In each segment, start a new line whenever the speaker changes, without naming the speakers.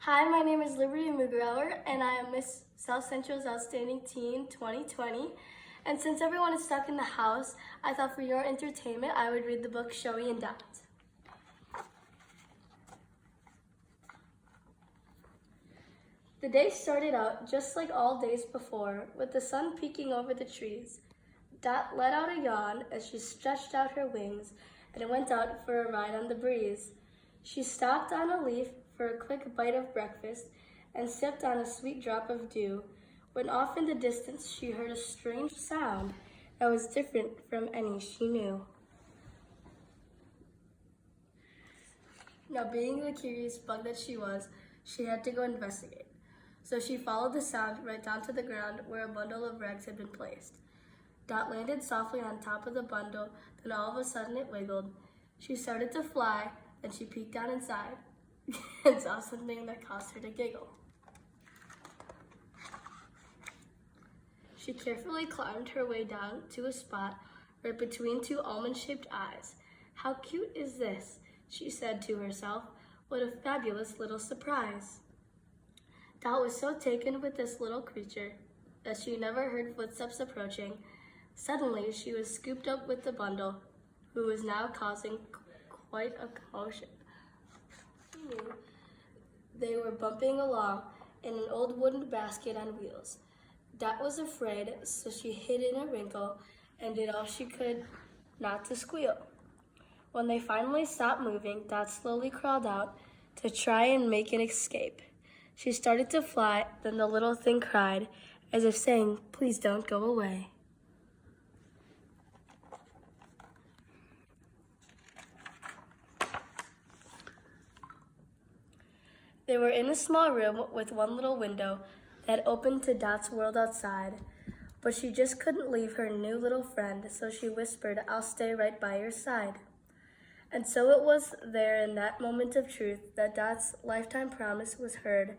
Hi, my name is Liberty Mugrower, and I am Miss South Central's Outstanding Teen 2020. And since everyone is stuck in the house, I thought for your entertainment, I would read the book Showy and Dot. The day started out just like all days before, with the sun peeking over the trees. Dot let out a yawn as she stretched out her wings and went out for a ride on the breeze. She stopped on a leaf for a quick bite of breakfast and sipped on a sweet drop of dew, when off in the distance she heard a strange sound that was different from any she knew. Now, being the curious bug that she was, she had to go investigate. So she followed the sound right down to the ground where a bundle of rags had been placed. Dot landed softly on top of the bundle, then all of a sudden it wiggled. She started to fly, then she peeked down inside and saw something that caused her to giggle. She carefully climbed her way down to a spot right between two almond-shaped eyes. "How cute is this?" she said to herself. "What a fabulous little surprise." Dot was so taken with this little creature that she never heard footsteps approaching. Suddenly, she was scooped up with the bundle, who was now causing quite a commotion. They were bumping along in an old wooden basket on wheels. Dot was afraid, so she hid in a wrinkle and did all she could not to squeal. When they finally stopped moving, Dot slowly crawled out to try and make an escape. She started to fly, then the little thing cried, as if saying, "Please don't go away." They were in a small room with one little window that opened to Dot's world outside, but she just couldn't leave her new little friend, so she whispered, "I'll stay right by your side." And so it was there in that moment of truth that Dot's lifetime promise was heard,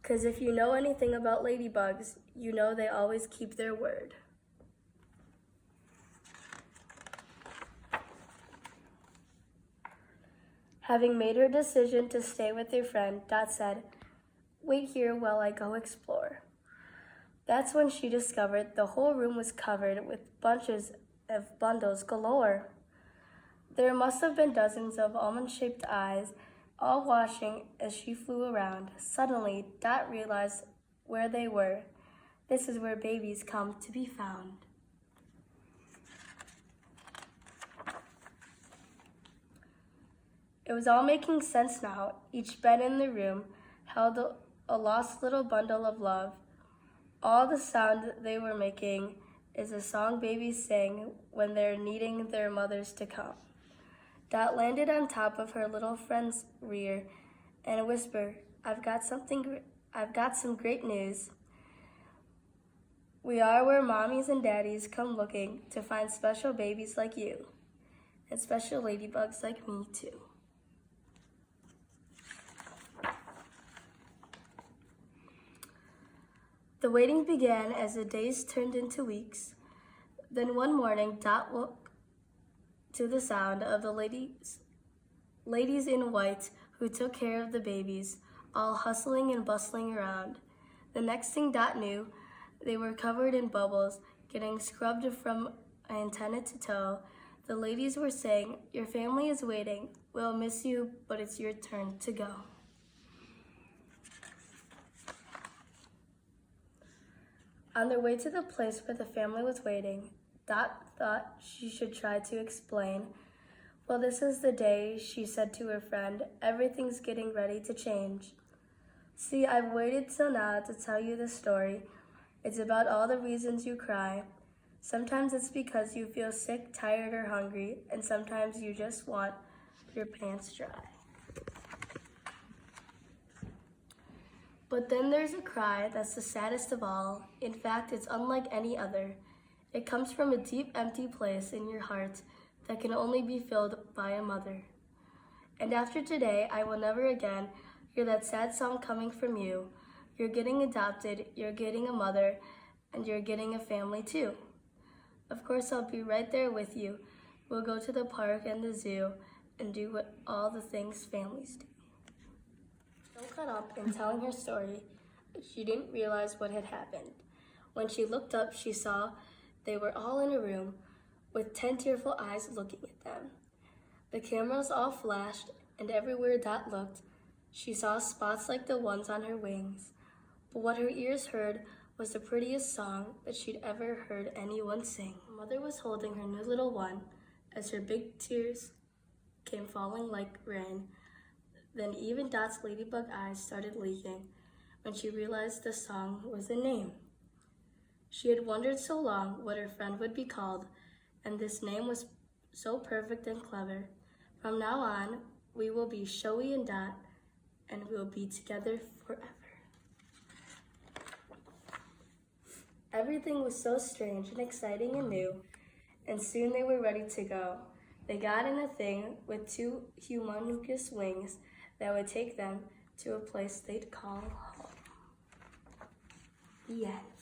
'cause if you know anything about ladybugs, you know they always keep their word. Having made her decision to stay with her friend, Dot said, "Wait here while I go explore." That's when she discovered the whole room was covered with bunches of bundles galore. There must have been dozens of almond-shaped eyes, all watching as she flew around. Suddenly, Dot realized where they were. This is where babies come to be found. It was all making sense now. Each bed in the room held a lost little bundle of love. All the sound they were making is a song babies sing when they're needing their mothers to come. Dot landed on top of her little friend's rear and whispered, I've got some great news. We are where mommies and daddies come looking to find special babies like you, and special ladybugs like me too." The waiting began as the days turned into weeks. Then one morning, Dot woke to the sound of the ladies in white who took care of the babies, all hustling and bustling around. The next thing Dot knew, they were covered in bubbles, getting scrubbed from antenna to toe. The ladies were saying, "Your family is waiting. We'll miss you, but it's your turn to go." On their way to the place where the family was waiting, Dot thought she should try to explain. "Well, this is the day," she said to her friend. "Everything's getting ready to change. See, I've waited till now to tell you the story. It's about all the reasons you cry. Sometimes it's because you feel sick, tired, or hungry, and sometimes you just want your pants dry. But then there's a cry that's the saddest of all. In fact, it's unlike any other. It comes from a deep, empty place in your heart that can only be filled by a mother. And after today, I will never again hear that sad song coming from you. You're getting adopted, you're getting a mother, and you're getting a family too. Of course, I'll be right there with you. We'll go to the park and the zoo and do all the things families do." Don't cry. caught up in telling her story, but she didn't realize what had happened. When she looked up, she saw they were all in a room with 10 tearful eyes looking at them. The cameras all flashed, and everywhere Dot looked, she saw spots like the ones on her wings. But what her ears heard was the prettiest song that she'd ever heard anyone sing. Mother was holding her new little one as her big tears came falling like rain. Then even Dot's ladybug eyes started leaking when she realized the song was a name. She had wondered so long what her friend would be called, and this name was so perfect and clever. From now on, we will be Showy and Dot, and we'll be together forever. Everything was so strange and exciting and new, and soon they were ready to go. They got in a thing with 2 humongous wings that would take them to a place they'd call home. The end.